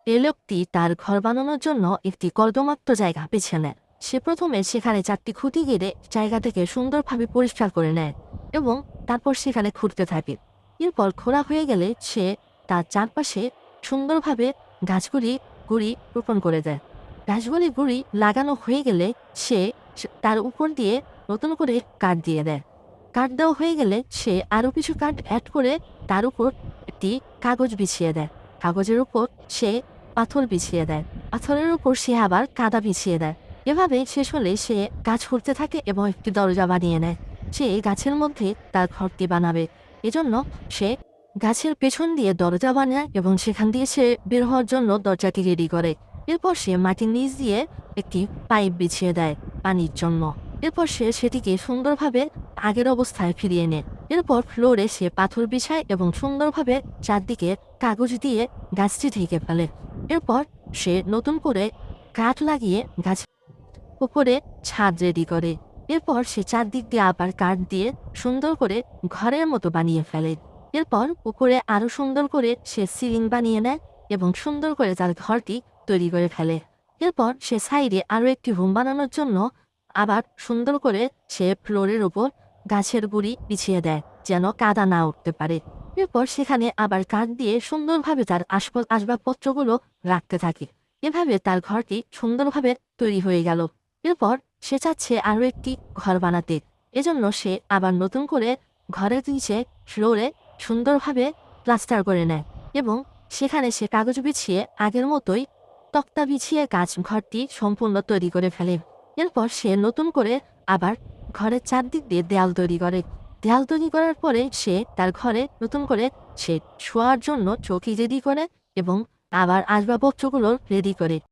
এই লোকটি তার ঘর বানানোর জন্য একটি কর্দমাক্ত জায়গা বেছে নেয়। সে প্রথমে সেখানে 4টি খুঁটি গেড়ে জায়গাটাকে সুন্দরভাবে পরিষ্কার করে নেয় এবং তারপর সেখানে খুঁড়তে থাকে। এরপর খোঁড়া হয়ে গেলে সে তার চারপাশে সুন্দরভাবে গুড়ি রোপণ করে দেয়। গাছগুলি গুড়ি লাগানো হয়ে গেলে সে তার উপর দিয়ে নতুন করে কাঠ দিয়ে দেয়। কাঠ দেওয়া হয়ে গেলে সে আরও কিছু কাঠ অ্যাড করে তার উপর একটি কাগজ বিছিয়ে দেয়। কাগজের উপর সে পাথর বিছিয়ে দেয়। পাথরের উপর সে আবার কাদা বিছিয়ে দেয়। এভাবে শেষ হলে সে গাছ খুঁড়তে থাকে এবং একটি দরজা বানিয়ে নেয়। সে গাছের মধ্যে তার ঘরটি বানাবে, এজন্য সে গাছের পেছন দিয়ে দরজা বানায় এবং সেখান দিয়ে সে বের হওয়ার জন্য দরজাটি রেডি করে। এরপর সে মাটির নিচ দিয়ে একটি পাইপ বিছিয়ে দেয় পানির জন্য। এরপর সে সেটিকে সুন্দরভাবে আগের অবস্থায় ফিরিয়ে নেয়। এরপর ফ্লোরে সে পাথর বিছায় এবং সুন্দরভাবে চারদিকে কাগজ দিয়ে গাছটি ঢেকে ফেলে। এরপর সে নতুন করে কাঠ লাগিয়ে গাছ উপরে ছাদ রেডি করে। এরপর সে চারদিক দিয়ে আবার কাঠ দিয়ে সুন্দর করে ঘরের মতো বানিয়ে ফেলে। এরপর উপরে আরো সুন্দর করে সে সিলিং বানিয়ে নেয় এবং সুন্দর করে তার ঘরটি তৈরি করে ফেলে। এরপর সে সাইডে আরো একটি রুম বানানোর জন্য আবার সুন্দর করে সে ফ্লোরের উপর গাছের গুঁড়ি বিছিয়ে দেয় যেন কাদা না উঠতে পারে। এরপর সেখানে আবার কাঠ দিয়ে সুন্দরভাবে তার আসবাবপত্রগুলো রাখতে থাকে। এভাবে তার ঘরটি সুন্দরভাবে তৈরি হয়ে গেল। এরপর সে চাচ্ছে আরো একটি ঘর বানাতে, এজন্য সে আবার নতুন করে ঘরের নিচে ফ্লোরে সুন্দরভাবে প্লাস্টার করে নেয় এবং সেখানে সে কাগজ বিছিয়ে আগের মতোই তক্তা বিছিয়ে ঘরটি সম্পূর্ণ তৈরি করে ফেলে। এরপর সে নতুন করে আবার ঘরের চারদিক দিয়ে দেয়াল তৈরি করে। দেয়াল তৈরি করার পরে সে তার ঘরে নতুন করে সে শোয়ার জন্য চৌকি রেডি করে এবং আবার আসবাবপত্রগুলো রেডি করে।